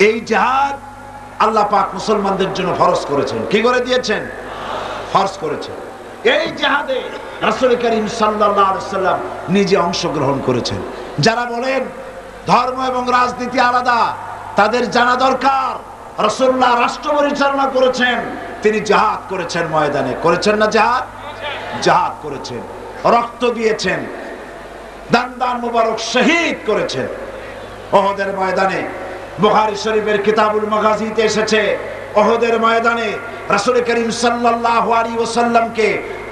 এই জিহাদ আল্লাহ পাক মুসলমানদের জন্য ফরজ করেছেন। কি করে দিয়েছেন? ফরজ করেছেন। এই জিহাদে রাসূল করিম সাল্লাল্লাহু আলাইহি ওয়াসাল্লাম নিজে অংশগ্রহণ করেছেন। যারা বলেন ধর্ম এবং রাজনীতি আলাদা, তাদের জানা দরকার রাসূলুল্লাহ রাষ্ট্র পরিচালনা করেছেন, তিনি জিহাদ করেছেন ময়দানে। করেছেন না জিহাদ? জিহাদ করেছেন, রক্ত দিয়েছেন, দান মুবারক শহীদ করেছেন উহুদের ময়দানে। বুখারী শরীফের কিতাবুল মাগাজিতে এসেছে, উহুদের ময়দানে রাসূল করিম সাল্লাল্লাহু আলাইহি ওয়াসাল্লামকে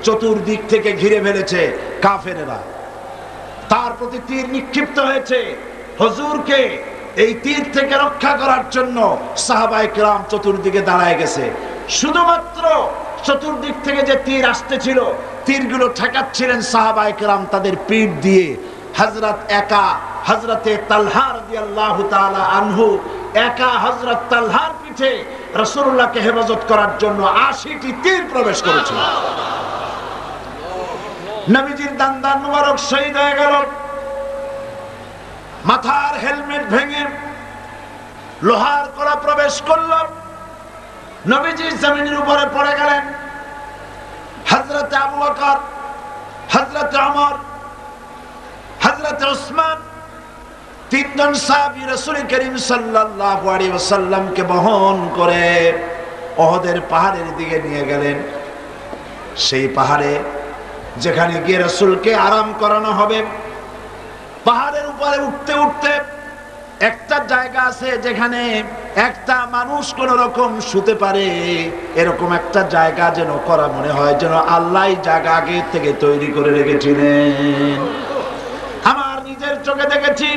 চতুর্দিক থেকে ঘিরে ফেলেছে কাফেরেরা। তার প্রতি তীর নিক্ষিপ্ত হয়েছে। হুজুরকে এই তীর থেকে রক্ষা করার জন্য সাহাবায়ে কেরাম চতুর্দিকে দাঁড়ায় গেছে। শুধুমাত্র চতুর্দিক থেকে যে তীর আসতেছিল, তীরগুলো ঠেকাচ্ছিলেন সাহাবায়ে কেরাম তাদের পিঠ দিয়ে। হযরতে তালহা রাদিয়াল্লাহু তাআলা আনহু একা হযরত তালহার পিঠে রাসূলুল্লাহকে হেফাজত করার জন্য ৮০টি তীর প্রবেশ করেছিল। নবীজির দান মুবারক শহীদ হয়ে গেল। মাথার হেলমেট ভেঙে লোহার কড়া প্রবেশ করল। নবীজি জমিনের উপরে পড়ে গেলেন। হযরতে আবু বকর, হযরতে ওমর, হযরতে উসমান তিনজন সাহাবী রাসূল করিম সাল্লাল্লাহু আলাইহি ওয়াসাল্লামকে বহন করে উহুদের পাহাড়ের দিকে নিয়ে গেলেন। সেই পাহাড়ে যেখানে গিয়ে রাসূলকে আরাম করানো হবে, পাহাড়ের উপরে উঠতে উঠতে একটা জায়গা আছে যেখানে একটা মানুষ কোন রকম শুতে পারে, এরকম একটা জায়গা যেন করা মনে হয় যেন আল্লাহ জায়গা আগে থেকে তৈরি করে রেখেছিলেন। আমার নিজের চোখে দেখেছি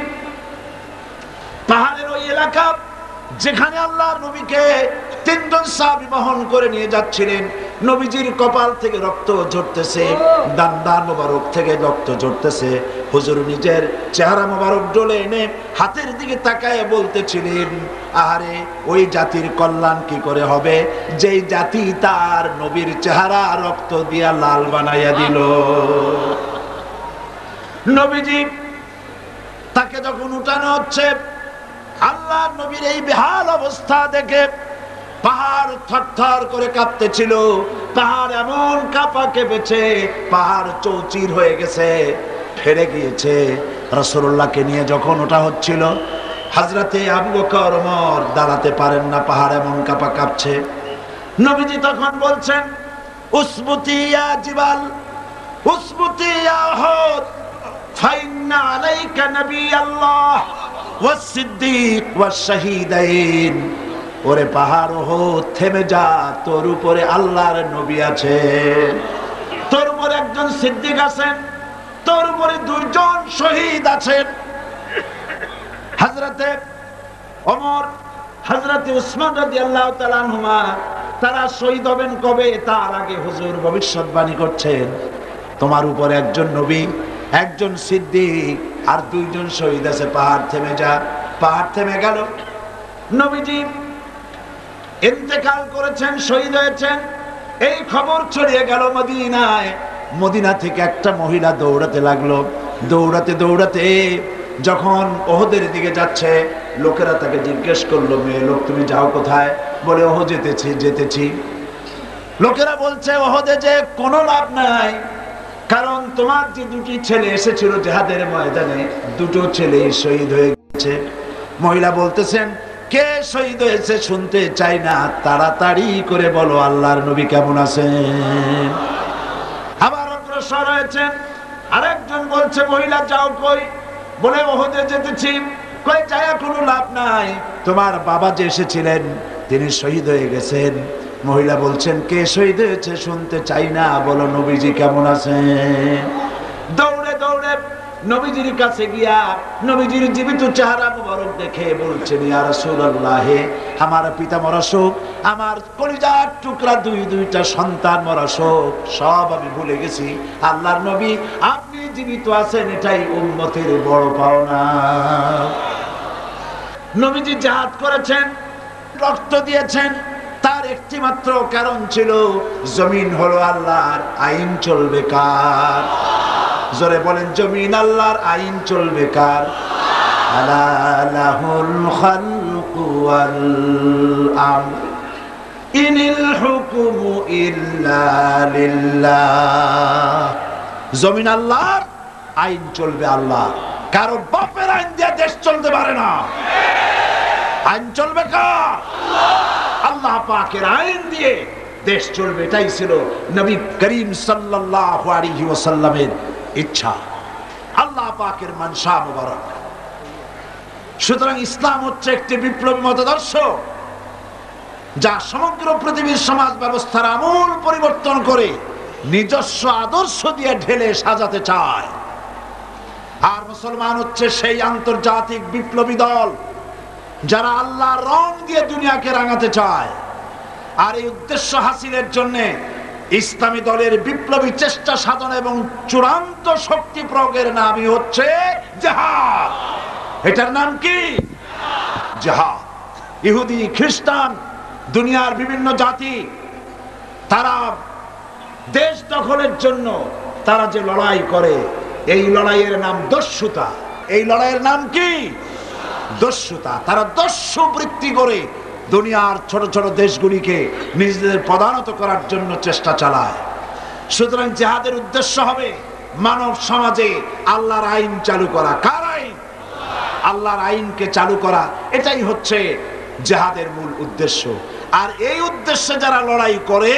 পাহাড়ের ওই এলাকা যেখানে আল্লাহর নবীকে তিনজন সাহাবী বহন করে নিয়ে যাচ্ছিলেন। নবীজির কপাল থেকে রক্ত ঝরতেছে, দান মোবারক থেকে রক্ত ঝরতেছে। হুজুর নিজের চেহারা মোবারক ডলে এনে হাতের দিকে তাকায় বলতেছিলেন, আহারে ওই জাতির কল্যাণ কি করে হবে যেই জাতি তার নবীর চেহারা রক্ত দিয়া লাল বানাইয়া দিল। নবীজি তাকে যখন উঠানো হচ্ছে, আল্লাহ নবীর এই বেহাল অবস্থা দেখে পাহাড় থরথর করে কাঁপতেছিল। পাহাড় এমন কাঁপা কেঁপেছে, পাহাড় চৌচির হয়ে গেছে, ফেরে গিয়েছে। রাসূলুল্লাহকে নিয়ে যখন ওটা হচ্ছিল, হযরতে আবু বকর ওমর দাঁড়াতে পারেন না, পাহাড় এমন কাঁপা কাঁপছে। নবীজি তখন বলছেন, উসবুতি ইয়া জিবাল, উসবুতি ইয়া উহুদ, ফাইন্না আলাইকা নবিয়াল্লাহ ওয়াস সিদ্দীক ওয়াস শাহীদাইন। ওরে পাহাড় উহুদ থেমে যা, তোর উপরে আল্লাহর নবী আছে, তোর উপরে একজন সিদ্দিক আছেন, তোর উপরে দুইজন শহীদ আছেন। হযরতে ওমর, হযরতে উসমান রাদিয়াল্লাহু তাআলা আনহুমা তারা শহীদ হবেন কবে তার আগে হুজুর ভবিষ্যৎবাণী করছেন, তোমার উপরে একজন নবী, একজন সিদ্দিক আর দুইজন শহীদ আছে, পাহাড় থেমে যা। পাহাড় থেমে গেল। নবীজি ইন্তেকাল করেছেন, শহীদ হয়েছেন, এই খবর ছড়িয়ে গেল মদিনায়। মদিনা থেকে একটা মহিলা দৌড়াতে লাগলো। দৌড়াতে দৌড়াতে যখন উহুদের দিকে যাচ্ছে, লোকেরা তাকে জিজ্ঞেস করলো, মেয়ে লোক তুমি যাও কোথায়? বলে ওহ যেতেছি। লোকেরা বলছে উহুদে যে কোনো লাভ নাই, কারণ তোমার যে দুটি ছেলে এসেছিল জিহাদের ময়দানে, দুটো ছেলে শহীদ হয়ে গেছে। মহিলা বলতেছেন, কে শহীদ হয়েছে শুনতে চাই না, তাড়াতাড়ি করে বলো আল্লাহর নবী কেমন আছেন। আবার অগ্রসর হয়েছেন। আরেকজন বলছে, মহিলা যাও কই? বলে উহুদে যেতেছি। কই যায় কোনো লাভ নাই, তোমার বাবা যে এসেছিলেন তিনি শহীদ হয়ে গেছেন। মহিলা বলছেন, কে শহীদ হয়েছে শুনতে চাই না, বলো নবীজি কেমন আছেন। দৌড়ে দৌড়ে নবীজির কাছে গিয়া নবীজির জীবিত চেহারা মুবারক দেখে বলছেন, ইয়া রাসূলুল্লাহ, আমার পিতা মরা শোক, আমার কলিজার টুকরা দুইটা সন্তান মরা শোক সব আমি ভুলে গেছি। আল্লাহর নবী আপনি জীবিত আছেন, এটাই উম্মতের বড় পাওনা। নবীজি জিহাদ করেছেন, রক্ত দিয়েছেন, তার একটি মাত্র কারণ ছিল, জমিন হলো আল্লাহর, আইন চলবে কার? জোরে বলেন, জমিন আল্লাহর, আইন চলবে কার? আলা লাহুল খালকু ওয়াল আমর ইনিল হুকমু ইল্লা লিল্লাহ। জমিন আল্লাহর, আইন চলবে আল্লাহ। কারো বাপের আইন দিয়ে দেশ চলতে পারে না। আইন চলবে কার? আল্লাহ পাকের আইন দিয়ে দেশ চলবে। এটাই ছিল নবী করিম সাল্লাল্লাহু আলাইহি ওয়াসাল্লামের ইচ্ছা, আল্লাহ পাকের মানসা মুবারক। সুতরাং ইসলাম হচ্ছে একটি বিপ্লবী মতাদর্শ যা সমগ্র পৃথিবীর সমাজ ব্যবস্থার আমূল পরিবর্তন করে নিজস্ব আদর্শ দিয়ে ঢেলে সাজাতে চায়। আর মুসলমান হচ্ছে সেই আন্তর্জাতিক বিপ্লবী দল যারা আল্লাহর রং দিয়ে দুনিয়াকে রাঙাতে চায়। আর এই উদ্দেশ্য হাসিলের জন্য ইসলামী দলের বিপ্লবী চেষ্টা সাধন এবং চূড়ান্ত শক্তি প্রয়োগের নামই হচ্ছে জিহাদ। এটার নাম কি? জিহাদ। ইহুদি, খ্রিস্টান, দুনিয়ার বিভিন্ন জাতি তারা দেশ দখলের জন্য তারা যে লড়াই করে, এই লড়াইয়ের নাম দস্যুতা। এই লড়াইয়ের নাম কি? দস্যুতা। তারা দস্যু বৃত্তি করে দুনিয়ার ছোট ছোট দেশগুলিকে নিজেদের প্রধানত করার জন্য চেষ্টা চালায়। সুতরাং জিহাদের উদ্দেশ্য হবে মানব সমাজে আল্লাহর আইন চালু করা। কার আইন? আল্লাহর আইনকে চালু করা। এটাই হচ্ছে জিহাদের মূল উদ্দেশ্য। আর এই উদ্দেশ্যে যারা লড়াই করে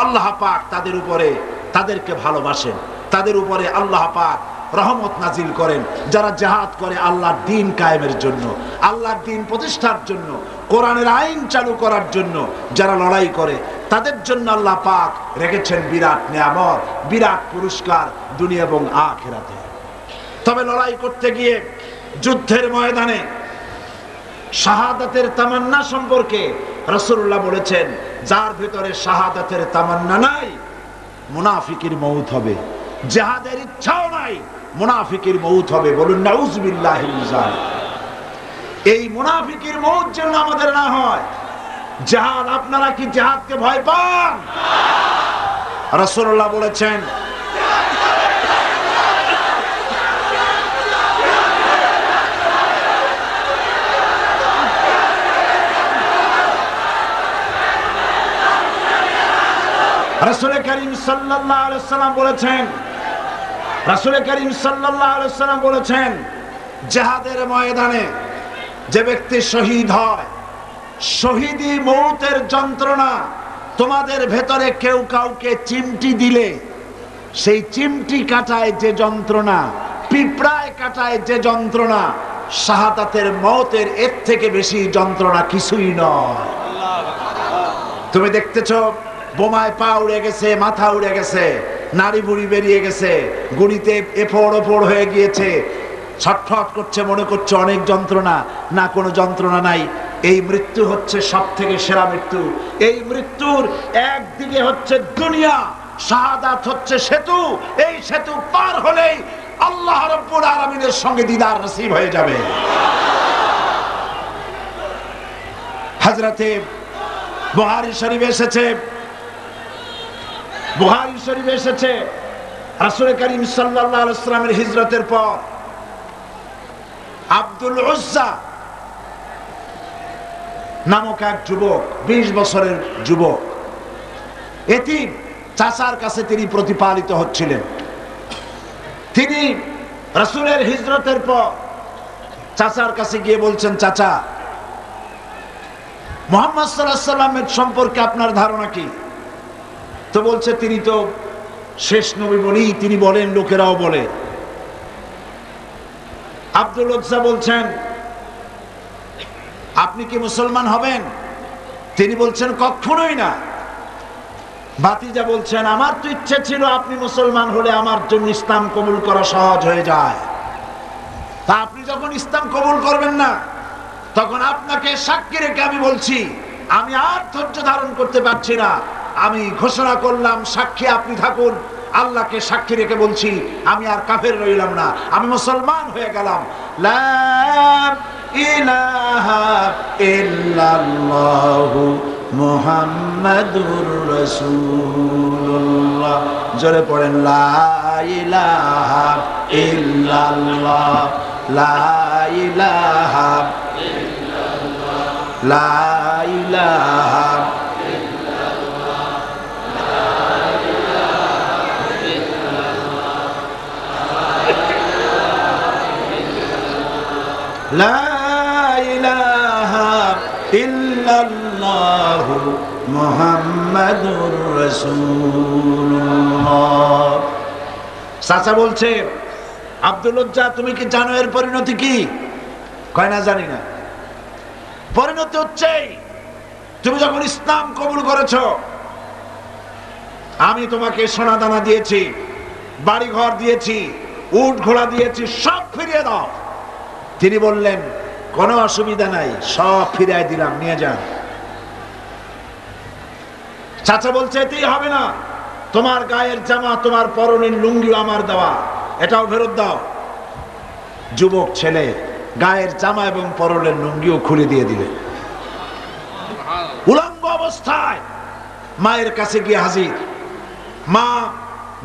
আল্লাহ পাক তাদের উপরে, তাদেরকে ভালোবাসেন, তাদের উপরে আল্লাহ পাক রহমত নাজিল করেন। যারা জিহাদ করে আল্লাহর দ্বীন কায়েমের জন্য, আল্লাহর দ্বীন প্রতিষ্ঠার জন্য, কোরআনের আইন চালু করার জন্য যারা লড়াই করে, তাদের জন্য আল্লাহ পাক রেখেছেন বিরাট নিয়ামত, বিরাট পুরস্কার দুনিয়া এবং আখিরাতে। তবে লড়াই করতে গিয়ে যুদ্ধের ময়দানে শাহাদাতের তামান্না সম্পর্কে রাসূলুল্লাহ বলেছেন, যার ভিতরে শাহাদাতের তামান্না নাই মুনাফিকের মউত হবে। জিহাদের ইচ্ছাও নাই, মুনাফিকের মউত হবে। বলুন নাউযুবিল্লাহি মিন যালিক। এই মুনাফিকের মউত যেন আমাদের না হয়। জিহাদ, আপনারা কি জিহাদকে ভয় পান? রাসূলুল্লাহ বলেছেন, রাসূল করিম সাল্লাল্লাহু আলাইহি ওয়াসাল্লাম বলেছেন, রাসূল করিম সাল্লাল্লাহু আলাইহি ওয়াসাল্লাম বলেছেন, জিহাদের ময়দানে যে ব্যক্তি শহীদ হয়, শহীদি মৌতের যন্ত্রণা তোমাদের ভেতরে কেউ কাউকে চিমটি দিলে সেই চিমটি কাটায় যে যন্ত্রণা, পিঁপড়ায় কাটায় যে যন্ত্রণা, শাহাদাতের মওতের এর থেকে বেশি যন্ত্রণা কিছুই নয়। তুমি দেখতেছো বোমায় পা উড়ে গেছে, মাথা উড়ে গেছে, নাড়ি বুড়ি বেরিয়ে গেছে, গুড়িতে এফোড় ওফোড় হয়ে গিয়েছে, ছটফট করছে, মনে করছে অনেক যন্ত্রণা। না, কোনো যন্ত্রণা নাই। এই মৃত্যু হচ্ছে সব থেকে সেরা মৃত্যু। এই মৃত্যুর একদিকে হচ্ছে দুনিয়া, শাহাদাত হচ্ছে সেতু। এই সেতু পার হলেই আল্লাহ রাব্বুল আলামিনের সঙ্গে দিদার নসিব হয়ে যাবে। হযরতে বুখারী শরীফে এসেছে, বুখারী শরীফে এসেছে রাসূল করিম সাল্লাল্লাহু আলাইহি ওয়াসাল্লামের হিজরতের পর আব্দুল উজ্জা নামক এক যুবক, 20 বছরের যুবক, এতিম, চাচার কাছে তিনি প্রতিপালিত হচ্ছিলেন। তিনি রাসূলের হিজরতের পর চাচার কাছে গিয়ে বলছেন, চাচা, মুহাম্মদ সাল্লাল্লাহু আলাইহি ওয়াসাল্লামের সম্পর্কে আপনার ধারণা কি? তো বলছে, তিনি তো শেষ নবী বলেই তিনি বলেন, লোকেরাও বলে। আব্দুল উজ্জা বলছেন, আপনি কি মুসলমান হবেন? তিনি বলছেন, কখনোই না। ভাতিজা বলছেন, আমার তো ইচ্ছে ছিল আপনি মুসলমান হলে আমার জন্য ইসলাম কবুল করা সহজ হয়ে যায়। তা আপনি যখন ইসলাম কবুল করবেন না, তখন আপনাকে সাক্ষী রেখে আমি বলছি, আমি আর ধৈর্য ধারণ করতে পারছি না। আমি ঘোষণা করলাম, সাক্ষী আপনি থাকুন। আল্লাহকে সাক্ষী রেখে বলছি, আমি আর কাফের রইলাম না, আমি মুসলমান হয়ে গেলাম। লা ইলাহা ইল্লাল্লাহু মুহাম্মাদুর রাসূলুল্লাহ। জোরে পড়েন, লা ইলাহা ইল্লাল্লাহ, লা ইলাহা ইল্লাল্লাহ। লা ইলাহা লা ইলাহা ইল্লাল্লাহু মুহাম্মাদুর রাসূলুল্লাহ। চাচা বলছে, আব্দুল লজ্জা তুমি কি জানো এর পরিণতি কি? কয় না, জানি না। পরিণতি হচ্ছে তুমি যখন ইসলাম কবুল করেছো, আমি তোমাকে সোনা দানা দিয়েছি, বাড়ি ঘর দিয়েছি, উট ঘোড়া দিয়েছি, সব ফিরিয়ে দাও। তিনি বললেন কোনো অসুবিধা নাই, সব ফিরিয়ে দিলাম, নিয়ে যান। চাচা বলছে এতেই হবে না, তোমার গায়ের জামা, তোমার পরনের লুঙ্গি আমার দেওয়া, এটাও ফেরত দাও। যুবক ছেলে গায়ের জামা এবং পরনের লুঙ্গিও খুলে দিয়ে দিলেন। উলঙ্গ অবস্থায় মায়ের কাছে গিয়ে হাজির। মা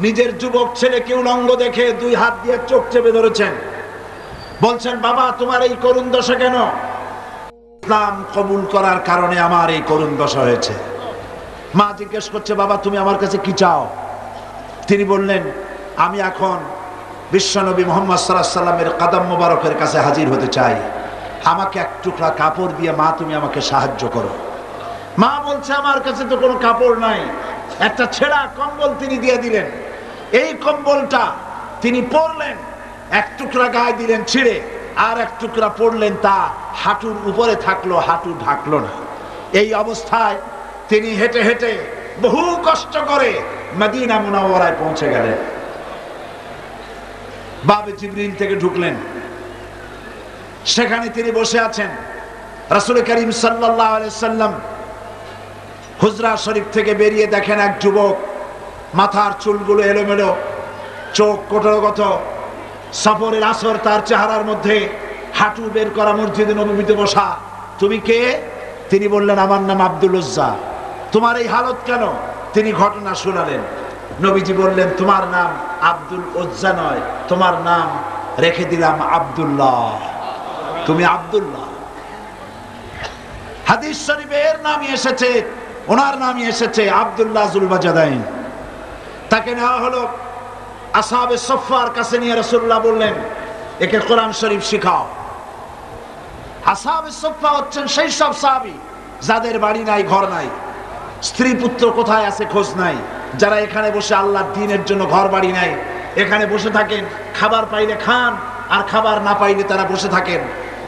নিজের যুবক ছেলেকে উলঙ্গ দেখে দুই হাত দিয়ে চোখ চেপে ধরেছেন। বলছেন, বাবা তোমার এই করুণ দশা কেন? ইসলাম কবুল করার কারণে আমার এই করুণ দশা হয়েছে। মা জিজ্ঞেস করছে, বাবা তুমি আমার কাছে কি চাও? তিনি বললেন, আমি এখন বিশ্বনবী মুহাম্মদ সাল্লাল্লাহু আলাইহি ওয়াসাল্লামের কদম মোবারকের কাছে হাজির হতে চাই। আমাকে এক টুকরা কাপড় দিয়ে মা তুমি আমাকে সাহায্য করো। মা বলছে, আমার কাছে তো কোনো কাপড় নাই। একটা ছেঁড়া কম্বল তিনি দিয়ে দিলেন। এই কম্বলটা তিনি পরলেন, এক টুকরা গায়ে দিলেন ছিঁড়ে, আর এক টুকরা পরলেন, তা হাঁটুর উপরে থাকলো, হাঁটু ঢাকলো না। এই অবস্থায় তিনি হেঁটে হেঁটে বহু কষ্ট করে মদিনা মুনাওয়ারায় পৌঁছে গেলেন। বাবে জিবরিল থেকে ঢুকলেন, সেখানে তিনি বসে আছেন। রাসূল করিম সাল্লাল্লাহু আলাইহি সাল্লাম হুজরা শরীফ থেকে বেরিয়ে দেখেন এক যুবক, মাথার চুলগুলো এলোমেলো, চোখ কোটরগত, সফরের আসর তার চেহারার মধ্যে, হাঁটু বের করা, মসজিদে নববীতে বসা। তুমি কে? তিনি বললেন, আমার নাম আব্দুল উজ্জা। তোমার এই হালত কেন? তিনি ঘটনা শোনালেন। নবীজি বললেন, তোমার নাম আব্দুল উজ্জা নয়, তোমার নাম রেখে দিলাম আব্দুল্লাহ, তুমি আব্দুল্লাহ। হাদিস শরীফে এর নামই এসেছে, ওনার নামই এসেছে আব্দুল্লাহ যুলবাজাদাইন। তাকে নেওয়া হলো আসহাবে সুফফার কাছে, নিয়ে রাসূলুল্লাহ বললেন, একে কোরআন শরীফ শিখাও। আসহাবে সুফফা হচ্ছেন সেই সব সাহাবী যাদের বাড়ি নাই, ঘর নাই, স্ত্রী পুত্র কোথায় আছে খোঁজ নাই, যারা এখানে বসে আল্লাহর দ্বীনের জন্য ঘর বাড়ি নাই, এখানে বসে থাকেন, খাবার পাইলে খান, আর খাবার না পাইলে তারা বসে থাকেন।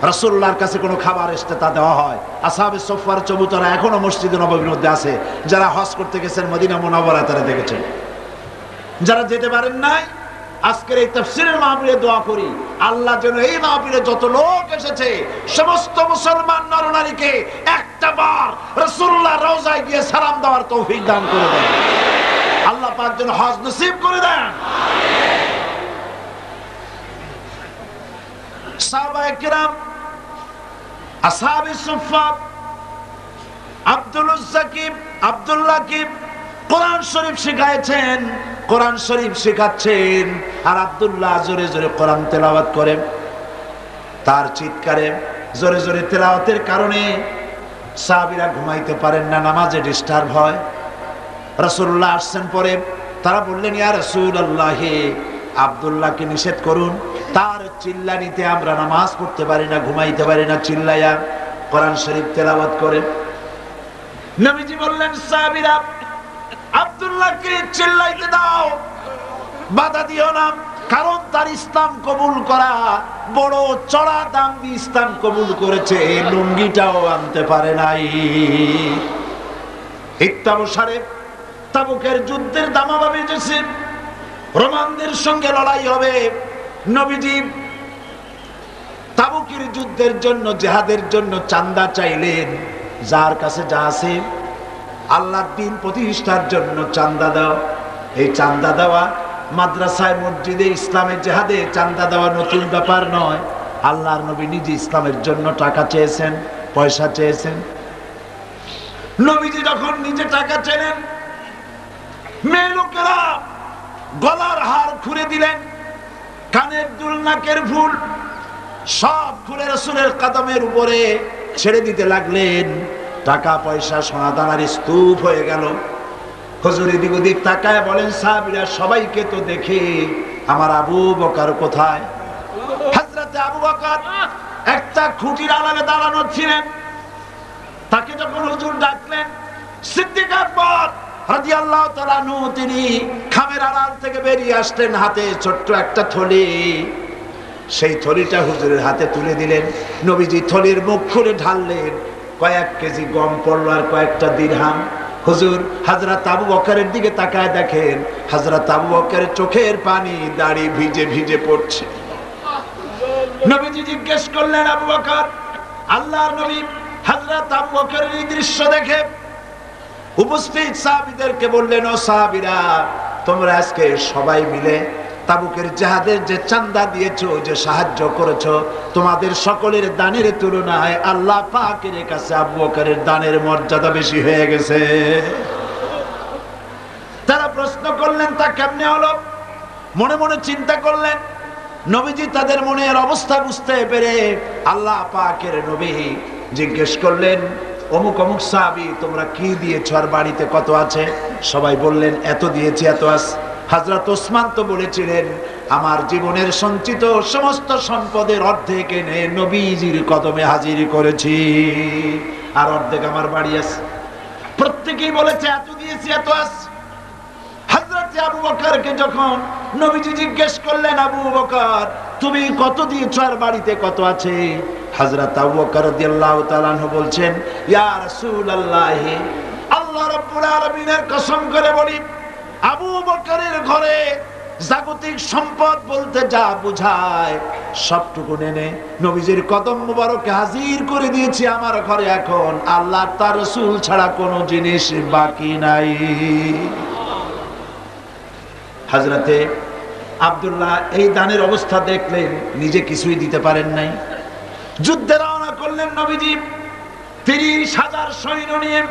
রাসূলুল্লাহর কাছে কোনো খাবার এসে তা দেওয়া হয়। আসহাবে সুফফার চবুতরা এখনো মসজিদে নববীর মধ্যে আছে। যারা হজ করতে গেছেন মদিনা মুনাওয়ারায় তারা দেখেছেন। যারা যেতে পারেন নাই, আজকের এই তাফসীরের মাহফিলে দোয়া করি, আল্লাহ যেন এই মাহফিলে যত লোক এসেছে সমস্ত মুসলমান নরনারীকে একটা বার রাসূলুল্লাহর রওজায় গিয়ে সালাম দেওয়ার তৌফিক দান করে দেন। আল্লাহ পাক যেন হজ নসিব করে দেন। সাহাবায়ে কিরাম, আসহাবে সুফফা, আব্দুল উজ্জাকিব, আব্দুল্লাহকিব কোরআন শরীফ শিখাইছেন, কোরআন শরীফ শেখাচ্ছেন, আর আব্দুল্লাহ জোরে জোরে কোরআন তেলাওয়াত করেন। তার চিৎকারে, জোরে জোরে তেলাওয়াতের কারণে সাহাবীরা ঘুমাইতে পারেন না, নামাজে ডিস্টার্ব হয়। রাসূলুল্লাহ আসছেন পরে, তারা বললেন, ইয়া রাসূলুল্লাহ, আব্দুল্লাহকে নিষেধ করুন, তার চিল্লানিতে আমরা নামাজ পড়তে পারি না, ঘুমাইতে পারি না, চিল্লায়া কোরআন শরীফ তেলাওয়াত করেন। নবীজি বললেন, সাহাবীরা আব্দুল্লাহকে চিল্লাইতে দাও, বাধা দিও না, কারণ তার ইসলাম কবুল করা বড় চড়া দাম দিয়ে ইসলাম কবুল করেছে, লুঙ্গিটাও আনতে পারে নাই। ইত্যাবসারে তাবুকের যুদ্ধের দামামা বেজেছে, রোমানদের সঙ্গে লড়াই হবে। নবীজি তাবুকের যুদ্ধের জন্য, জিহাদের জন্য চাঁদা চাইলেন। যার কাছে যা আছে, আল্লাহর দ্বীন প্রতিষ্ঠার জন্য চাঁদা দাও। এই চাঁদা দেওয়া মাদ্রাসায়, মসজিদে, ইসলামের জিহাদে চাঁদা দেওয়া নতুন ব্যাপার নয়। আল্লাহর নবী নিজে ইসলামের জন্য টাকা চেয়েছেন, পয়সা চেয়েছেন। নবীজি যখন নিজে টাকা চেলেন, মেয়ে লোকেরা গলার হার খুলে দিলেন, কানের দুল, নাকের ফুল সব খুলে রাসূলের কদমের উপরে ছেড়ে দিতে লাগলেন। টাকা পয়সা সোনা দানার স্তূপ হয়ে গেল। হুজুর এদিক ওদিক তাকায় বলেন, সাহাবীরা সবাইকে তো দেখে আমার আবু বকর কোথায়? হযরতে আবু বকর একটা খুঁটির আড়ালে দাঁড়ানো ছিলেন। তাকে যখন হুজুর ডাকলেন, সিদ্দিক আকবর রাদিয়াল্লাহু তাআলা আনহু তিনি খামের আড়াল থেকে বেরিয়ে আসলেন, হাতে ছোট্ট একটা থলি। সেই থলিটা হুজুরের হাতে তুলে দিলেন। নবীজি থলির মুখ খুলে ঢাললেন, কয়েক কেজি গম পড়ল আর কয়েকটা দিরহাম। হুজুর হযরত আবু বকরের দিকে তাকায় দেখেন, হযরত আবু বকরের চোখের পানি দাড়ি ভিজে ভিজে পড়ছে। নবীজি জিজ্ঞেস করলেন, আবু বকর, আল্লাহর নবী হযরত আবু বকরের এই দৃশ্য দেখে উপস্থিত সাহাবীদেরকে বললেন, ও সাহাবীরা, তোমরা আজকে সবাই মিলে তাবুকের জিহাদের যে চাঁদা দিয়েছো, যে সাহায্য করেছো, তোমাদের সকলের দানের তুলনায় আল্লাহ পাকের কাছে আবু বকরের দানের মর্যাদা বেশি হয়ে গেছে। তারা প্রশ্ন করলেন, তা কেমনে হলো? মনে মনে চিন্তা করলেন। নবীজি তাদের মনের অবস্থা বুঝতে পেরে আল্লাহ পাকের নবী জিজ্ঞেস করলেন, অমুক অমুক সাহাবী, তোমরা কি দিয়েছো আর বাড়িতে কত আছে? সবাই বললেন, এত দিয়েছি, এত আছে। হযরত ওসমান তো বলেছিলেন, আমার জীবনের সঞ্চিত সমস্ত সম্পদের অর্ধেক এনে নবীজির কদমে হাজির করেছি, আর অর্ধেক আমার বাড়ি আছে। প্রত্যেকেই বলেছে, এত দিয়েছি, এত আছে। হযরত আবু বকরকে যখন নবীজি জিজ্ঞেস করলেন, আবু বকর, তুমি কত দিয়েছো আর বাড়িতে কত আছে? হযরত আবু বকর রাদিয়াল্লাহু তাআলা আনহু বলছেন, ইয়া রাসূলুল্লাহ, আল্লাহ রাব্বুল আলামিনের কসম করে বলি, আবু বকরের ঘরে জাগতিক সম্পদ বলতে যা বোঝায় সবটুকু এনে নবীজির কদম মুবারকে হাজির করে দিয়েছি আমার ঘরে। এখন আল্লাহ তার রাসূল ছাড়া কোনো জিনিস বাকি নাই। হযরতে আব্দুল্লাহ এই দানের অবস্থা দেখলেন, নিজে কিছুই দিতে পারেন নাই। যুদ্ধে রওনা করলেন নবীজি ৩০,০০০ সৈন্য নিয়ে।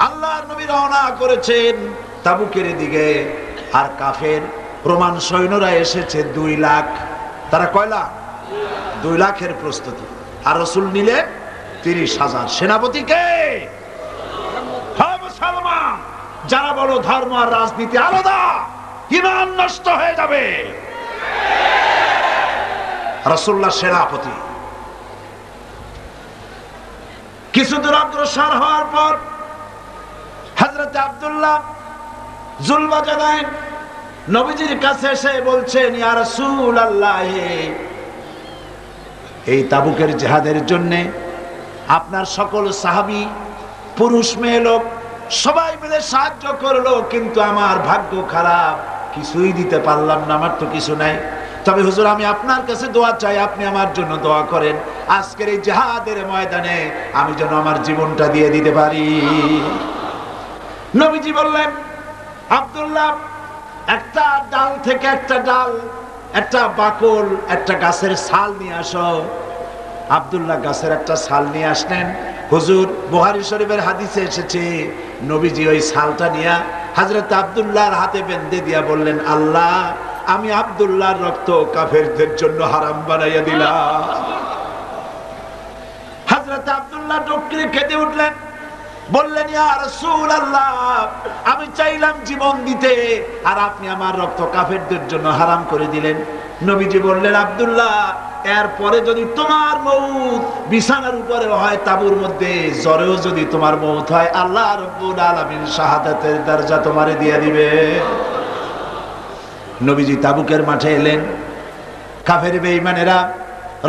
আল্লাহর নবী রওনা করেছেন তাবুকের দিকে, আর কাফের রোমান সৈন্যরা এসেছে ২ লাখ। তারা কয় লাখ? ২ লাখের প্রস্তুতি। আর রাসূল নিলে ৩০,০০০। সেনাপতি কে? হ্যাঁ মুসলমান। যারা বলো ধর্ম আর রাজনীতি আলাদা, ঈমান নষ্ট হয়ে যাবে। রাসূলুল্লাহ সেনাপতি। কিছু দূর অগ্রসর হওয়ার পর হযরত আব্দুল্লাহ জুলবাজাদাইন নবীজির কাছে এসে বলছেন, ইয়া রাসূলুল্লাহ, এই তাবুকের জিহাদের জন্য আপনার সকল সাহাবী, পুরুষ মেয়ে লোক সবাই মিলে সাহায্য করলো, কিন্তু আমার ভাগ্য খারাপ, কিছুই দিতে পারলাম না, আমার তো কিছু নাই। তবে হুজুর, আমি আপনার কাছে দোয়া চাই, আপনি আমার জন্য দোয়া করেন, আজকের এই জিহাদের ময়দানে আমি যেন আমার জীবনটা দিয়ে দিতে পারি। নবীজি বললেন, আব্দুল্লাহ, একটা ডাল থেকে একটা ডাল, একটা বাকল, একটা গাছের ছাল নিয়ে আসো। আব্দুল্লাহ গাছের একটা ছাল নিয়ে আসলেন। হুজুর, বুখারী শরীফের হাদিসে এসেছে, নবীজি ওই ছালটা নিয়ে হযরত আব্দুল্লাহর হাতে বেঁধে দিয়া বললেন, আল্লাহ, আমি আব্দুল্লাহর রক্ত কাফেরদের জন্য হারাম বানাইয়া দিলাম। হযরত আব্দুল্লাহ ডুকরে কেঁদে উঠলেন, বললেন, ইয়া রাসূলুল্লাহ, আমি চাইলাম জীবন দিতে, আর আপনি আমার রক্ত কাফেরদের জন্য হারাম করে দিলেন। নবীজি বললেন, আব্দুল্লাহ, এরপরে যদি তোমার মউত বিছানার উপরে হয়, তাবুর মধ্যে জ্বরেও যদি তোমার মউত হয়, আল্লাহ রাব্বুল আলামিন শাহাদাতের দরজা তোমারে দিয়ে দিবে। নবীজি তাবুকের মাঠে এলেন। কাফের বেঈমানেরা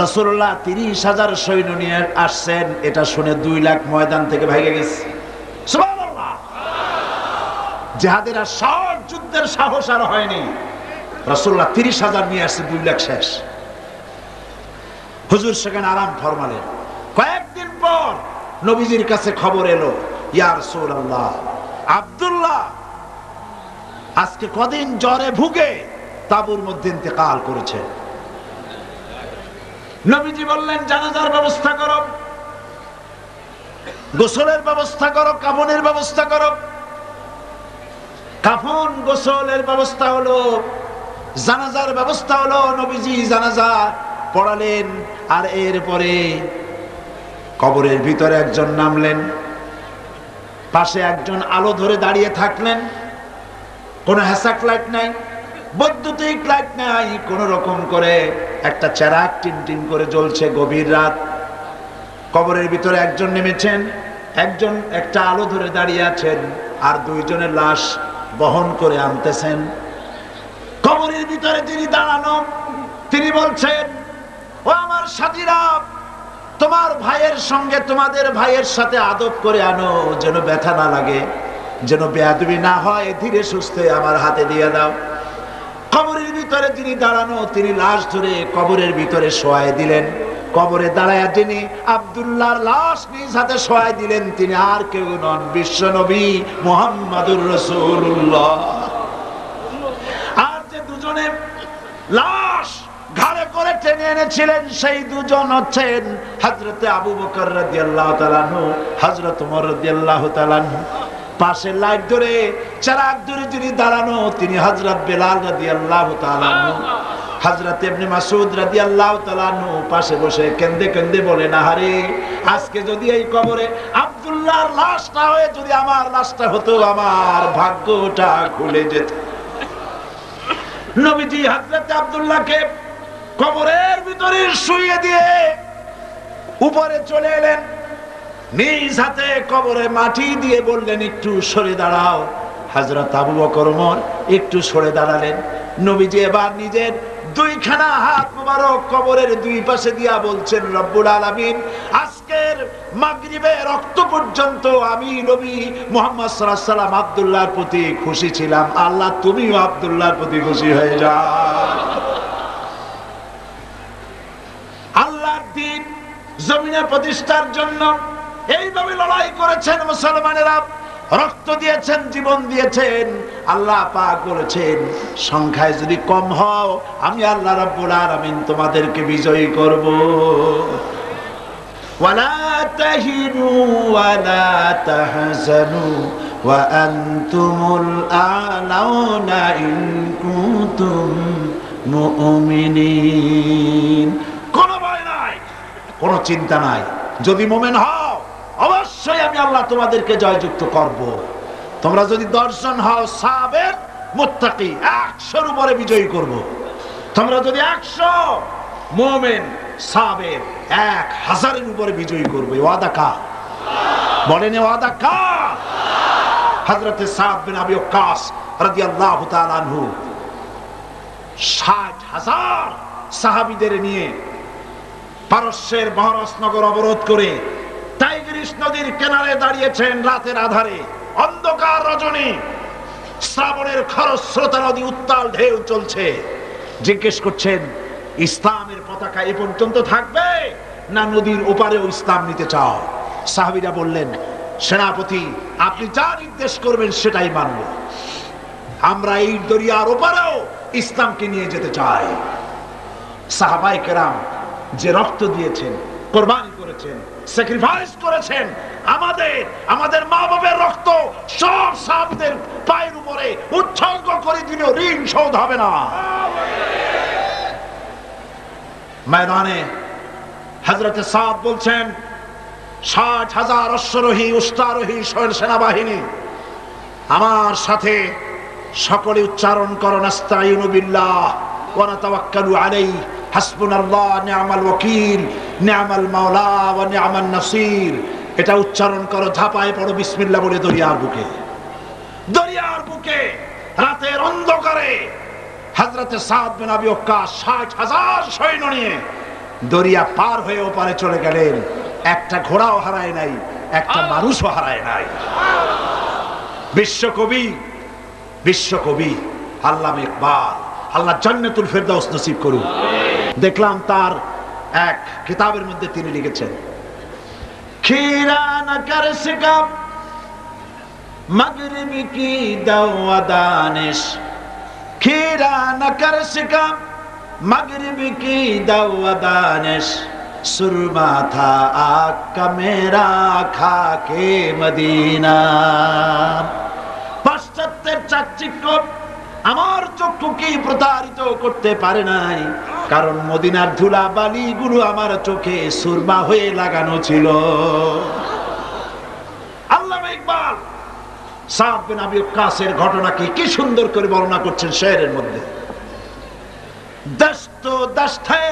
রাসূলুল্লাহ ৩০,০০০ সৈন্য নিয়ে আসছেন, এটা শুনে ২ লাখ ময়দান থেকে ভাগে গেছে। সুবহানাল্লাহ। জিহাদের সাহস, যুদ্ধের সাহস আর হয়নি। রাসূলুল্লাহ ৩০,০০০ নিয়ে আসছে, ২ লাখ শেষ। হুজুর সেখানে আরাম ফরমালেন। কয়েকদিন পর নবীজির কাছে খবর এলো, ইয়া রাসূলুল্লাহ, আব্দুল্লাহ আজকে কদিন জ্বরে ভুগে তাবুর মধ্যে ইন্তেকাল করেছে। নবীজি বললেন, জানাজার ব্যবস্থা করো, গোসলের ব্যবস্থা করো, কাফনের ব্যবস্থা করো। কাফন গোসলের ব্যবস্থা হলো, জানাজার ব্যবস্থা হলো। নবীজি জানাজা পড়ালেন, আর এরপরে কবরের ভিতরে একজন নামলেন, পাশে একজন আলো ধরে দাঁড়িয়ে থাকলেন। কোনো হ্যাসাক লাইট নাই, বৈদ্যুতিক লাইট নাই, কোন রকম করে একটা চেরাগ টিন টিন করে জ্বলছে। গভীর রাত, কবরের ভিতরে একজন নেমেছেন, একজন একটা আলো ধরে দাঁড়িয়ে আছেন, আর দুইজনের লাশ বহন করে আনতেছেন। কবরের ভিতরে যিনি দাঁড়ানো, তিনি বলছেন, ও আমার সাথীরা, তোমার ভাইয়ের সঙ্গে তোমাদের ভাইয়ের সাথে আদব করে আনো, যেন ব্যথা না লাগে, যেন বেয়াদবি না হয়, ধীরে সুস্থে আমার হাতে দিয়ে দাও। কবরের ভিতরে যিনি দাঁড়ানো, তিনি লাশ ধরে কবরের ভিতরে শোয়াই দিলেন। কবরে দাঁড়ায় যিনি আব্দুল্লাহর লাশ নিজ হাতে শোয়াই দিলেন, তিনি আর কেউ নন, বিশ্ব নবী মুহাম্মাদুর রাসূলুল্লাহ। আর যে দুজনে লাশ ঘাড়ে করে টেনে এনেছিলেন, সেই দুজন হচ্ছেন হযরত আবু বকর রাদিয়াল্লাহু তাআলা আনহু, হযরত ওমর রাদিয়াল্লাহু তাআলা আনহু। পাশে লাইট ধরে চেরাগ ধরে যিনি দাঁড়ানো, তিনি হযরত বেলাল রাদিয়াল্লাহু তাআলা আনহু। হযরত ইবনে মাসউদ রাদিয়াল্লাহু তাআলা আনহু পাশে বসে কেঁদে কেঁদে বলেন, আহারে, আজকে যদি এই কবরে আব্দুল্লাহর লাশটা হয়ে যদি আমার লাশটা হতো, আমার ভাগ্যটা খুলে যেত। নবীজি হযরত আব্দুল্লাহকে কবরের ভিতরে শুইয়ে দিয়ে উপরে চলে এলেন, নিজ হাতে কবরে মাটি দিয়ে বললেন, একটু সরে দাঁড়াও। হযরত আবু বকর ওমর একটু সরে দাঁড়ালেন। নবীজি এবার নিজের দুইখানা হাত মোবারক কবরের দুই পাশে দিয়া বলছেন, রব্বুল আলামিন, আজকের মাগরিবে রক্ত পর্যন্ত আমি নবী মুহাম্মদ সাল্লাল্লাহু আলাইহি ওয়াসাল্লাম আব্দুল্লাহর প্রতি খুশি ছিলাম, আল্লাহ তুমিও আব্দুল্লাহর প্রতি খুশি হয়ে যাও। আল্লাহর দ্বীন জমিনে প্রতিষ্ঠার জন্য এইভাবে লড়াই করেছেন মুসলমানেরা, রক্ত দিয়েছেন, জীবন দিয়েছেন। আল্লাহ পাক বলেছেন, সংখ্যায় যদি কম হও, আমি আল্লাহ রাব্বুল আলামিন তোমাদেরকে বিজয়ী করব। ওয়ালা তাহিনু ওয়ালা তাহজানু ওয়া আনতুমুল আ'লাউনা ইন কুনতুম মুমিনিন। কোনো ভয় নাই, কোনো চিন্তা নাই, যদি মুমিন হও অবশ্যই আমি আল্লাহ তোমাদেরকে জয়যুক্ত করব। তোমরা যদি 10 জন হও সাবের মুত্তাকি, 100-এর উপরে বিজয়ী করব। তোমরা যদি 100 মুমিন সাবের 1000-এর উপরে বিজয়ী করবে। ওয়াদা কা বলেন, ওয়াদা কা? হযরত সাদ বিন আবি ওয়াক্কাস রাদিয়াল্লাহু তাআলা আনহু 60,000 সাহাবীদের নিয়ে পারস্যের মহারাজ নগর অবরোধ করে টাইগ্রিস নদীর কিনারে দাঁড়িয়েছেন। রাতের আধারে, অন্ধকার রজনী, শ্রাবণের খরস্রোতা নদী, উত্তাল ঢেউ চলছে। জিজ্ঞেস করছেন, ইসলামের পতাকা এ পর্যন্ত থাকবে, না নদীর ওপারেও ইসলাম নিতে চাও? সাহাবীরা বললেন, সেনাপতি, আপনি যা নির্দেশ করবেন সেটাই মানব। আমরা এই দরিয়ার ওপারেও ইসলামকে নিয়ে যেতে চাই। সাহাবায়ে কেরাম যে রক্ত দিয়েছেন, কোরবানি করেছেন, স্যাক্রিফাইস করেছেন, আমাদের মা বাবার রক্ত সব সাহাবীদের পায়ের উপরে উৎসর্গ করে দিলেও ঋণ শোধ হবে না। ময়দানে হযরত সাদ বলছেন, 60,000 অশ্বরোহী, উষ্ট্রারোহী সেনাবাহিনী আমার সাথে, সকলে উচ্চারণ করো, নাস্তাঈনু বিল্লাহ ওয়া নাতাওয়াক্কালু আলাইহি, হাসবুনাল্লাহ নি'মাল ওয়াকিল, নি'মাল মাওলা ওয়া নি'মান নাসির। এটা উচ্চারণ করো, ঝাঁপায় পড়ো বিসমিল্লাহ বলে দরিয়ার বুকে রাতের অন্ধকারে হযরত সাদ বিন আবি ওয়াক্কাস 60,000 সৈন্য নিয়ে দরিয়া পার হয়ে ওপারে চলে গেলেন। একটা ঘোড়াও হারায় নাই, একটা মানুষও হারায় নাই। বিশ্বকবি আল্লামা ইকবাল, আল্লাহ জান্নাতুল ফেরদাউস নসিব করুন। দেখলাম তার এক কিতাবের মধ্যে তিনি লিখেছেন, খিরা না কর সিকা মগরিব কি দাওয়া দানিশ, খিরা না কর সিকা मगरिब की दावदानिश, सुरमा था आग का मेरा खाके मदीना। পাশ্চাত্যের চাকচিক্য আমার চক্ষুকে প্রতারিত করতে পারে নাই। কারণ মদিনার ধুলা বালিগুলো আমার চোখে সুরমা হয়ে লাগানো ছিল। আল্লামা ইকবাল সাদ বিন আবি ওয়াক্কাসের ঘটনাকে কি সুন্দর করে বর্ণনা করছেন শেরের মধ্যে। দস্ত দস্ত है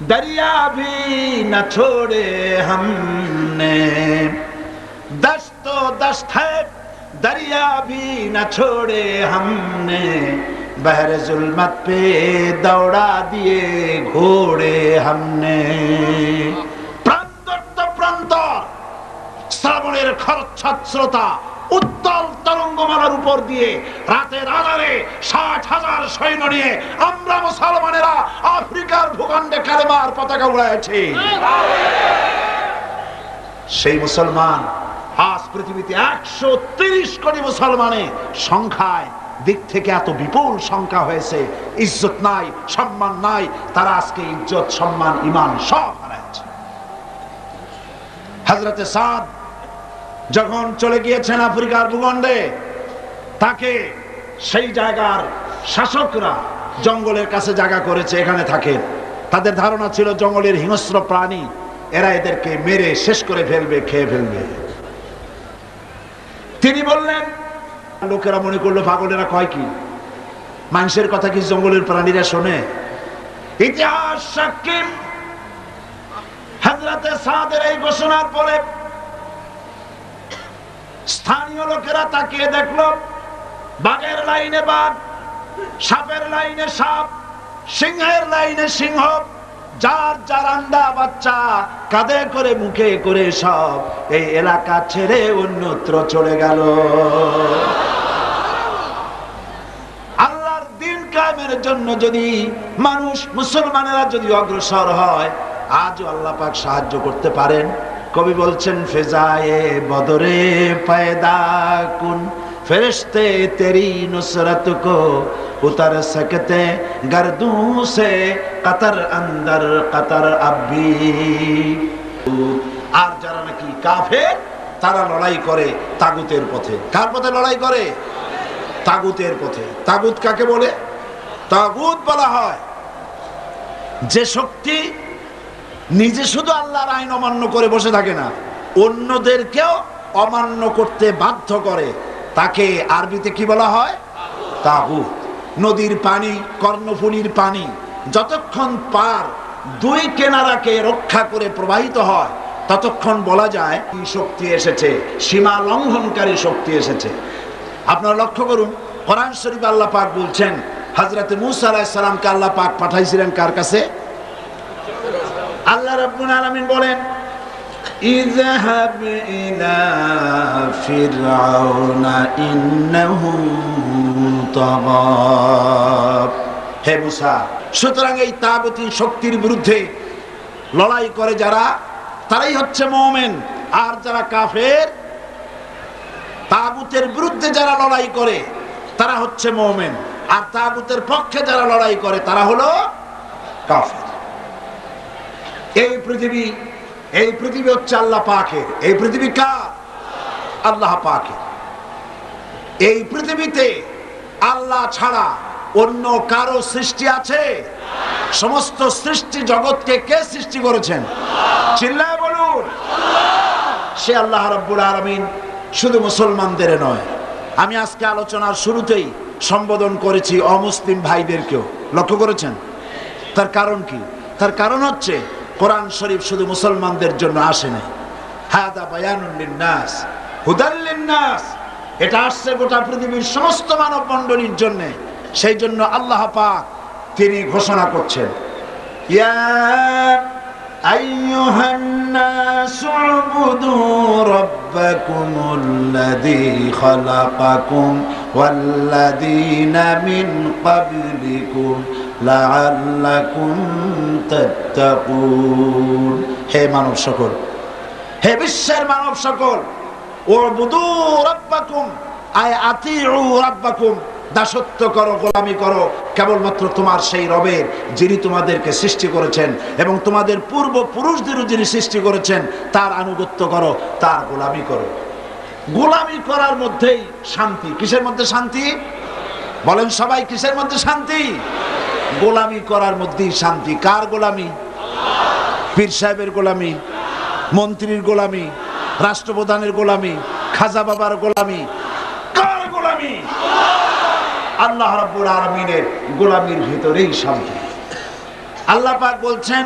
दरिया भी न छोड़े हमने, दस्त दस्त है दरिया भी न छोड़े हमने, बहर जुल्मत पे दौड़ा दिए घोड़े हमने। প্রান্তর তো প্রান্তর, শ্রাবণের খরচ্ছাশ্রতা উত্তাল তরঙ্গমালার উপর দিয়ে রাতের আধারে ৬০,০০০ সৈন্য নিয়ে আমরা মুসলমানেরা আফ্রিকার ভূখণ্ডে কালেমার পতাকা উড়াইছি। সেই মুসলমান আজ পৃথিবীতে ১৩০ কোটি মুসলমানের সংখ্যায় দিক থেকে এত বিপুল সংখ্যা হয়েছে, ইজ্জত নাই, সম্মান নাই। তারা আজকে ইজ্জত, সম্মান, ঈমান সব হারাচ্ছে। হযরতে সাদ যখন চলে গিয়েছেন আফ্রিকার ভূখণ্ডে, তাকে সেই জায়গার শাসকরা জঙ্গলের কাছে জায়গা করেছে, এখানে থাকেন। তাদের ধারণা ছিল জঙ্গলের হিংস্র প্রাণী, এরা এদেরকে মেরে শেষ করে ফেলবে, খেয়ে ফেলবে। তিনি বললেন, লোকেরা মনে করলো পাগলেরা কয় কি, মানুষের কথা কি জঙ্গলের প্রাণীরা শোনে? ইতিহাস সাক্ষী, হযরতে সাদের এই ঘোষণার পরে স্থানীয় লোকেরা তাকিয়ে দেখলো, বাঘের লাইনে বাঘ, সাপের লাইনে সাপ, সিংহের লাইনে সিংহ, যার যার আন্ডা বাচ্চা কাঁধে করে মুখে করে সব এই এলাকা ছেড়ে অন্যত্র চলে গেল। আল্লাহর দ্বীন কায়েমের জন্য যদি মানুষ, মুসলমানেরা যদি অগ্রসর হয়, আজও আল্লাহ পাক সাহায্য করতে পারেন। কবি বলছেন, ফেজায়ে বদরে পয়দা কুন ফেরেশতে তেরি নুসরত কো উতার সকতে গর্দু সে কতর অন্দর কতর আবি। আর যারা নাকি কাফের, তারা লড়াই করে তাগুতের পথে। কার পথে লড়াই করে? তাগুতের পথে। তাগুত কাকে বলে? তাগুত বলা হয় যে শক্তি নিজে শুধু আল্লাহর আইন অমান্য করে বসে থাকে না, অন্যদেরকেও অমান্য করতে বাধ্য করে, তাকে আরবিতে কি বলা হয়? তাগুত। নদীর পানি, কর্ণফুলীর পানি যতক্ষণ পার দুই কিনারাকে রক্ষা করে প্রবাহিত হয়, ততক্ষণ বলা যায় কি শক্তি এসেছে, সীমা লঙ্ঘনকারী শক্তি এসেছে। আপনারা লক্ষ্য করুন, কোরআন শরীফ আল্লাহ পাক বলছেন, হযরত মূসা আলাইহিস সালামকে আল্লাহ পাক পাঠাইছিলেন কার কাছে? আল্লাহ রাব্বুল আলামিন বলেন, ইযহাব ইলা ফিরআউনা ইন্নাহু তাগা। হে মূসা, সুতরাং এই তাগুতি শক্তির বিরুদ্ধে লড়াই করে যারা, তারাই হচ্ছে মুমিন। আর যারা কাফের, তাগুতের বিরুদ্ধে যারা লড়াই করে তারা হচ্ছে মুমিন, আর তাগুতের পক্ষে যারা লড়াই করে তারা হলো কাফের। এই পৃথিবী হচ্ছে আল্লাহ পাকের। এই পৃথিবী কার? আল্লাহ পাকের। এই পৃথিবীতে আল্লাহ ছাড়া অন্য কারো সৃষ্টি আছে? সমস্ত সৃষ্টি জগৎকে কে সৃষ্টি করেছেন? চিল্লায় বলুন। সে আল্লাহ রাব্বুল আলামিন শুধু মুসলমানদের নয়, আমি আজকে আলোচনার শুরুতেই সম্বোধন করেছি অমুসলিম ভাইদেরকেও। লক্ষ্য করেছেন? তার কারণ কি? তার কারণ হচ্ছে কোরআন শরীফ শুধু মুসলমানদের জন্য আসে নাই। হাদা বায়ানুন লিন্নাস হুদাল লিন্নাস, এটা আসছে গোটা পৃথিবীর সমস্ত মানব মণ্ডলীর জন্য। সেই জন্য আল্লাহ পাক তিনি ঘোষণা করছেন, ইয়া আইয়ুহান নাসু উবুদু রাব্বাকুমুল্লাযী খালাকাকুম ওয়াল্লাযীনা মিন ক্বাবলিকুম লাআল্লাকুম তাত্তাকুন। হে মানব সকল, হে বিশ্বের মানব সকল, উবুদু রাব্বাকুম আয় আতিউ রাব্বাকুম, দাসত্ব করো, গোলামি করো কেবলমাত্র তোমার সেই রবের, যিনি তোমাদেরকে সৃষ্টি করেছেন এবং তোমাদের পূর্বপুরুষদেরও যিনি সৃষ্টি করেছেন, তার আনুগত্য করো, তার গোলামি করো। গোলামি করার মধ্যেই শান্তি। কিসের মধ্যে শান্তি? বলেন সবাই, কিসের মধ্যে শান্তি? গোলামি করার মধ্যেই শান্তি। কার গোলামি? পীর সাহেবের গোলামি, মন্ত্রীর গোলামি, রাষ্ট্রপ্রধানের গোলামি, খাজা বাবার গোলামি? কার গোলামি? আল্লাহ রাব্বুল আলামিনের গোলামির ভিতরেই শান্তি। আল্লাহ পাক বলছেন,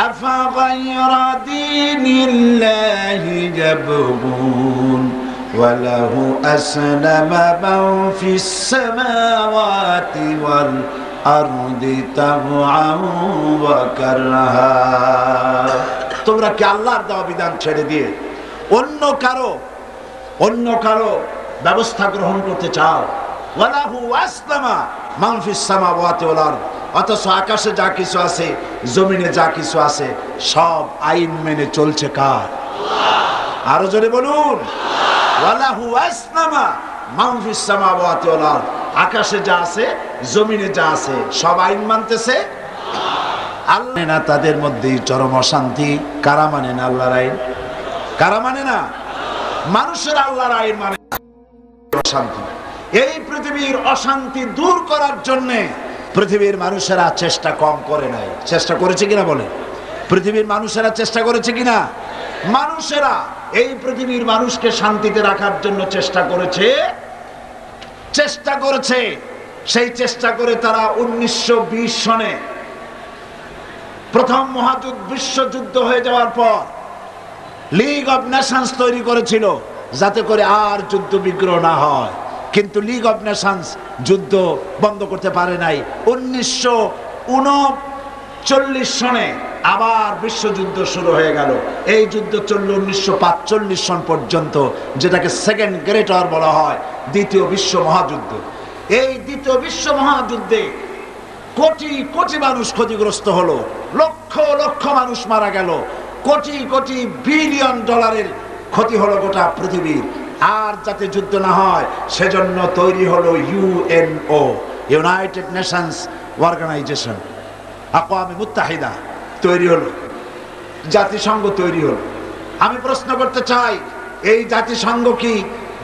আফা গায়রা দীনিল্লাহি ইয়াবগুন ওয়া লাহু আসলামা মান ফিস সামাওয়াতি ওয়াল আরদি তাওআন ওয়া কারহা। তোমরা কি আল্লাহর দেওয়া বিধান ছেড়ে দিয়ে অন্য কারো ব্যবস্থা গ্রহণ করতে চাও? ওয়ালাহু আসলামা মান ফিস সামাওয়াতি ওয়াল আরদ, অথচ আকাশে যা কিছু আছে, জমিনে যা কিছু আছে, সব আইন মেনে চলছে কার? আরো জোরে বলুন, ওয়ালাহু আসলামা মান ফিস সামাওয়াতি ওয়াল আরদ। আকাশে যা আছে, জমিনে যা আছে, সব আইন মানতেছে আল্লাহ না। তাদের মধ্যেই চরম অশান্তি। কারা মানে না আল্লাহর আইন? কারা মানে না? মানুষের আল্লাহর আইন মানে অশান্তি। এই পৃথিবীর অশান্তি দূর করার জন্য পৃথিবীর মানুষেরা চেষ্টা কম করে নাই। চেষ্টা করেছে কিনা বলে? পৃথিবীর মানুষেরা চেষ্টা করেছে কিনা? মানুষেরা এই পৃথিবীর মানুষকে শান্তিতে রাখার জন্য চেষ্টা করেছে। সেই চেষ্টা করে তারা 1920 সনে প্রথম বিশ্বযুদ্ধ হয়ে যাওয়ার পর লিগ অব নেশনস তৈরি করেছিল, যাতে করে আর যুদ্ধ বিগ্রহ না হয়। কিন্তু লিগ অব নেশনস যুদ্ধ বন্ধ করতে পারে নাই। 1939 সনে আবার বিশ্বযুদ্ধ শুরু হয়ে গেল। এই যুদ্ধ চলল 1945 সন পর্যন্ত, যেটাকে সেকেন্ড গ্রেট ওয়ার বলা হয়, দ্বিতীয় বিশ্ব মহাযুদ্ধ। এই দ্বিতীয় বিশ্ব মহাযুদ্ধে কোটি কোটি মানুষ ক্ষতিগ্রস্ত হলো, লক্ষ লক্ষ মানুষ মারা গেল, কোটি কোটি বিলিয়ন ডলারের ক্ষতি হলো গোটা পৃথিবীর। আর যাতে যুদ্ধ না হয় সেজন্য তৈরি হলো ইউএনও, ইউনাইটেড নেশনস অর্গানাইজেশন, আকওয়ামে মুত্তাহিদা তৈরি হলো, জাতিসংঘ তৈরি হলো। আমি প্রশ্ন করতে চাই, এই জাতিসংঘ কি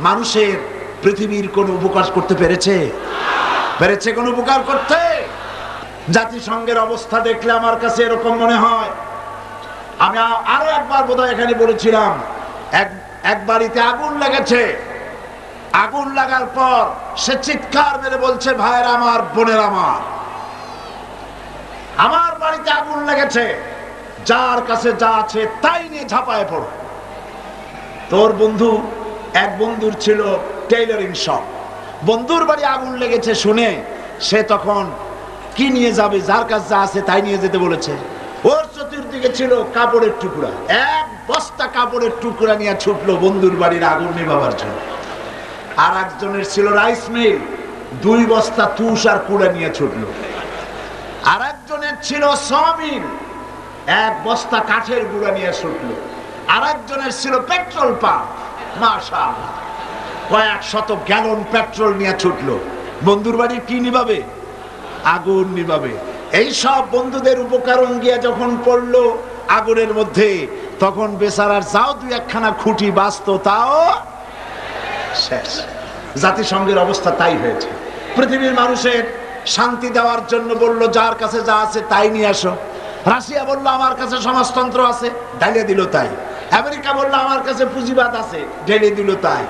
মানুষের পৃথিবীর কোনো উপকার করতে পেরেছে? কোনো উপকার করতে? জাতিসংঘের অবস্থা দেখলে আমার কাছে এরকম মনে হয়, আমি আরো একবার বোধহয় এখানে বলেছিলাম, এক বাড়িতে আগুন লেগেছে। আগুন লাগার পর সে চিৎকার মেরে বলছে, ভাইয়েরা আমার, বোনের আমার বাড়িতে আগুন লেগেছে, যার কাছে যা আছে তাই নিয়ে ঝাঁপায় পড়ো। তোর এক বন্ধুর ছিল টেইলরিং শপ। বন্ধুর বাড়ি আগুন লেগেছে শুনে সে তখন কি নিয়ে যাবে? যার কাছে যা আছে তাই নিয়ে যেতে বলেছে। ওর চতুর্দিকে ছিল কাপড়ের টুকরা, এক বস্তা কাপড়ের টুকরা নিয়ে ছুটলো বন্ধুর বাড়ির আগুন নিভাবার জন্য। আর একজনের ছিল রাইস মিল, 2 বস্তা তুষ আর কুড়া নিয়ে ছুটলো। আর একজনের ছিল সমিল, 1 বস্তা কাঠের গুঁড়া নিয়ে ছুটলো। আর একজনের ছিল পেট্রোল পাম্প, মাশাআল্লাহ, কয়েক শত গ্যালন পেট্রোল নিয়ে ছুটলো। বন্ধুর বাড়ির কি নিভাবে? আগুন নিভাবে। এই সব বন্ধুদের উপকরণ গিয়া যখন পড়লো আগুনের মধ্যে, তখন বেচারার যাও 2-1খানা খুঁটি বাঁচত, তাও শেষ। জাতিসংঘের অবস্থা তাই হয়েছে। পৃথিবীর মানুষের শান্তি দেওয়ার জন্য বলল, যার কাছে যা আছে তাই নিয়ে আসো। রাশিয়া বলল, আমার কাছে সমাজতন্ত্র আছে, ঢেলে দিল তাই। আমেরিকা বলল, আমার কাছে পুঁজিবাদ আছে, ঢেলে দিল তাই।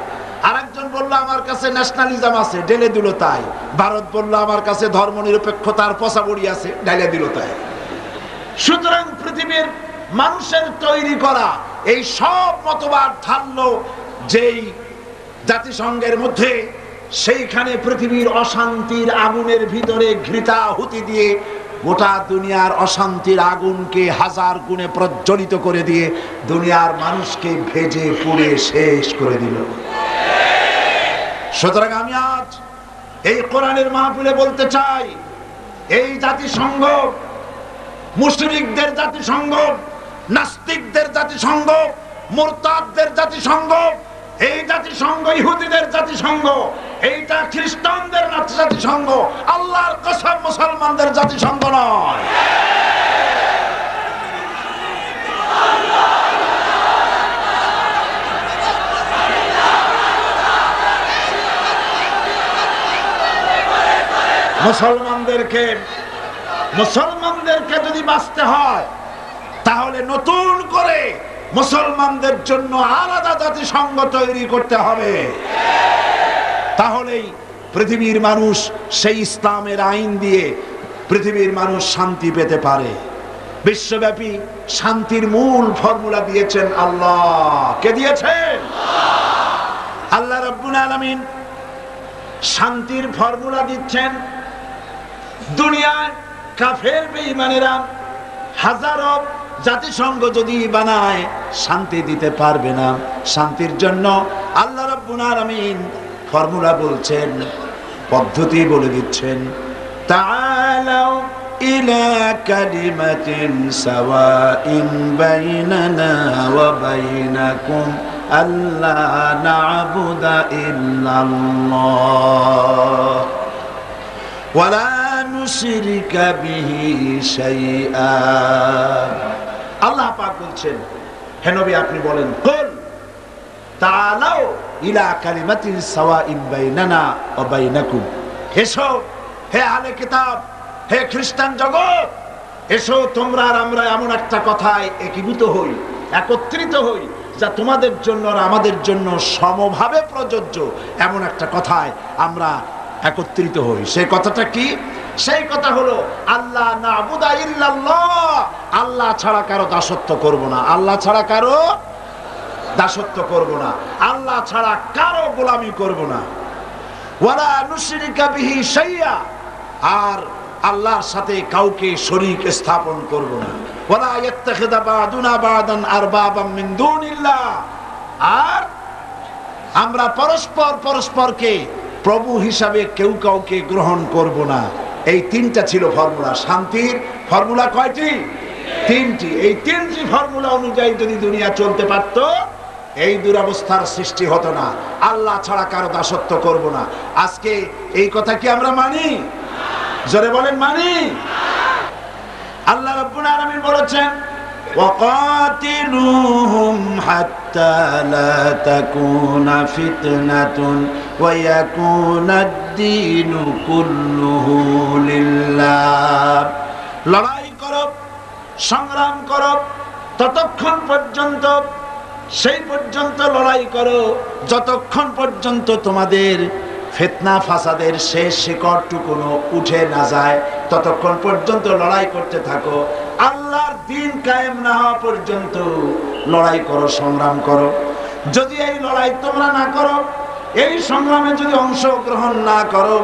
আরেকজন বলল, আমার কাছে ন্যাশনালিজম আছে, ঢেলে দিল তাই। ভারত বলল, আমার কাছে ধর্মনিরপেক্ষতার পশাবড়ি আছে, ঢেলে দিল তাই। সুতরাং পৃথিবীর মানুষের তৈরি করা এই সব মতবাদ ঢাললো যেই জাতিসংঘের মধ্যে, সেইখানে পৃথিবীর অশান্তির আগুনের ভিতরে ঘৃতাহুতি দিয়ে গোটা দুনিয়ার অশান্তির আগুনকে 1000 গুণে প্রজ্বলিত করে দিয়ে দুনিয়ার মানুষকে ভেজে পুড়ে শেষ করে দিল। সুতরাং আমি আজ এই কোরআনের মাহফিলে বলতে চাই, এই জাতিসংঘ মুশরিকদের জাতিসংঘ, নাস্তিকদের জাতিসংঘ, মুরতাদদের জাতিসংঘ, এই জাতিসংঘ ইহুদিদের জাতিসংঘ, এইটা খ্রিস্টানদের জাতিসংঘ, আল্লাহর কসম মুসলমানদের জাতিসংঘ নয়। মুসলমানদেরকে যদি বাঁচতে হয় তাহলে নতুন করে মুসলমানদের জন্য আলাদা জাতিসংঘ তৈরি করতে হবে। তাহলেই পৃথিবীর মানুষ সেই ইসলামের আইন দিয়ে পৃথিবীর মানুষ শান্তি পেতে পারে। বিশ্বব্যাপী শান্তির মূল ফর্মুলা দিয়েছেন আল্লাহ। কে দিয়েছেন? আল্লাহ রাব্বুল আলামিন শান্তির ফর্মুলা দিচ্ছেন। দুনিয়ায় কাফের বেঈমানেরা হাজারো জাতিসংঘ যদি বানায় শান্তি দিতে পারবে না। শান্তির জন্য আল্লাহ রাব্বুল আলামিন ফর্মুলা বলছেন, পদ্ধতি বলে দিচ্ছেন। তাআলাউ ইলা কালিমাতিন সাওয়াইন বাইনানা ওয়া বাইনাকুম আল্লা না'বুদা ইল্লাল্লাহ ওয়া লা নুশরিকা বিহি শাইআ। আল্লাহ পাক বলছেন, হে নবী আপনি বলেন, কুল তাআলাউ ইলা কালিমাতিন সাওয়াইন বাইনানা ওয়া বাইনাকুম। এসো হে আহলে কিতাব, হে খ্রিস্টান জগৎ, এসো তোমরা আর আমরা এমন একটা কথায় একীভূত হই, একত্রিত হই, যা তোমাদের জন্য আর আমাদের জন্য সমভাবে প্রযোজ্য। এমন একটা কথায় আমরা একত্রিত হই। সেই কথাটা কি? সেই কথা হলো আল্লাহ না'বুদা ইল্লাল্লাহ, আল্লাহ ছাড়া কারো দাসত্ব করব না। আল্লাহ ছাড়া কারো দাসত্ব করব না। আল্লাহ ছাড়া কারো গোলামি করব না। ওয়ালা নুশরিকা বিহি শাইআ, আর আল্লাহর সাথে কাউকে শরীক স্থাপন করব না। ওয়ালা ইয়াত্তাখিযা বা'দুনা বা'দান আরবাবাম মিন দুনিল্লাহ, আর আমরা পরস্পর পরস্পরকে প্রভু হিসাবে কেউ কাউকে গ্রহণ করব না। এই তিনটা ছিল ফর্মুলা। শান্তির ফর্মুলা কয়টি? তিনটি। এই তিনটি ফর্মুলা অনুযায়ী যদি দুনিয়া চলতে পারত, এই দুরবস্থার সৃষ্টি হতো না। আল্লাহ ছাড়া কারো দাসত্ব করব না। আজকে এই কথা কি আমরা মানি? জোরে বলেন, মানি? আল্লাহ রাব্বুল আলামিন বলেছেন, وقاتلوهم حتى لا تكون فتنة ويكون الدين كله لله। লড়াই করো, সংগ্রাম করো ততক্ষণ পর্যন্ত, সেই পর্যন্ত লড়াই করো যতক্ষণ পর্যন্ত তোমাদের ফিতনা ফাসাদের শেষ শিকড়টুকুনো উঠে না যায়, ততক্ষণ পর্যন্ত লড়াই করতে থাকো। আল্লাহর দ্বীন কায়েম না হওয়া পর্যন্ত লড়াই করো, সংগ্রাম করো। যদি এই লড়াই তোমরা না করো, এই সংগ্রামে যদি অংশগ্রহণ না করো,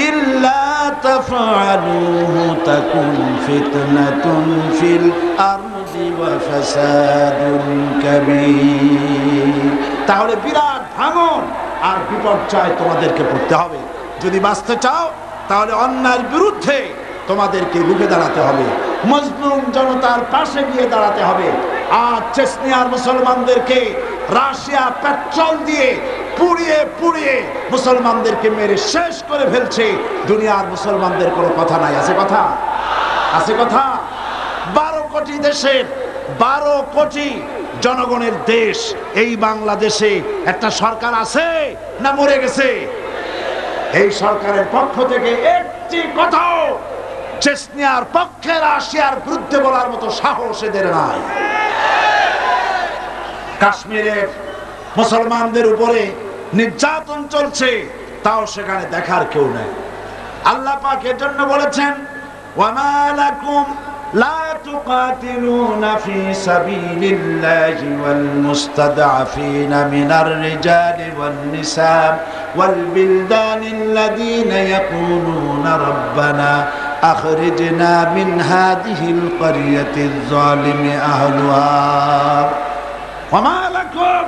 ইল্লা তাফআলুহু তাকুন ফিতনাতুন ফিল আরদি ওয়া ফাসাদুন কাবীর, তাহলে বিরাট ভাঙন আর বিপর্যয় তোমাদেরকে পড়তে হবে। যদি বাঁচতে চাও তাহলে অন্যায়ের বিরুদ্ধে তোমাদেরকে রুখে দাঁড়াতে হবে, মজলুম জনতার পাশে গিয়ে দাঁড়াতে হবে। আর চেচনিয়ার মুসলমানদেরকে রাশিয়া পেট্রোল দিয়ে পুড়িয়ে পুড়িয়ে মুসলমানদেরকে মেরে শেষ করে ফেলছে। দুনিয়ার মুসলমানদের কোনো কথা নাই। আছে কথা? আছে কথা? 12 কোটি দেশের 12 কোটি জনগণের দেশ এই বাংলাদেশে একটা সরকার আছে না মরে গেছে? এই সরকারের পক্ষ থেকে একটি কথাও চেচনিয়ার পক্ষে রাশিয়ার বিরুদ্ধে বলার মতো সাহস এদের নাই। কাশ্মীরের মুসলমানদের উপরে নির্যাতন চলছে, তাও সেখানে দেখার কেউ নেই। আল্লাহ পাক এর জন্য বলেছেন, ওয়ামা লাকুম লা তুকাতিলুনা ফি সাবিলিল্লাহি ওয়াল মুস্তাদআফিনা মিনার রিজালি ওয়ান নিসা ওয়াল বিলদানিল্লাযীনা ইয়াকুলুনা রাব্বানা আখরিজনা মিন হাযিহিল ক্বরিয়াতিয যালিমি আহলুহা। ওয়ামা লাকুম,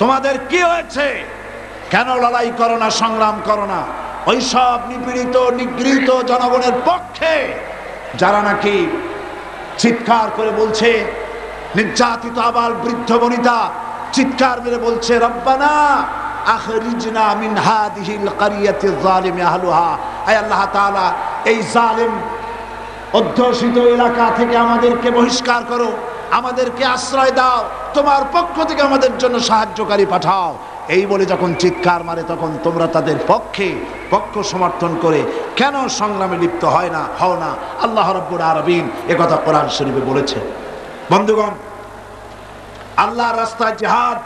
তোমাদের কি হয়েছে? কেন লড়াই করো না, সংগ্রাম করো না ওই সব নিপীড়িত নিগৃহীত জনগণের পক্ষে যারা নাকি চিৎকার করে বলছে, নির্যাতিত আবাল বৃদ্ধ বনিতা চিৎকার মেরে বলছে, রব্বানা আখরিজনা মিন হাযিহিল ক্বরিয়াতিয যালিমি আহলুহা, আয় আল্লাহ তাআলা এই জালিম অধ্যুষিত এলাকা থেকে আমাদেরকে বহিষ্কার করো, আমাদেরকে আশ্রয় দাও, তোমার পক্ষ থেকে আমাদের জন্য সাহায্যকারী পাঠাও। এই বলে যখন চিৎকার মারে তখন তোমরা তাদের পক্ষ সমর্থন করে কেন সংগ্রামে লিপ্ত হও না। আল্লাহ রাব্বুল আলামিন একথা কোরআন শরীফে বলেছে। বন্ধুগণ, আল্লাহর রাস্তায় জিহাদ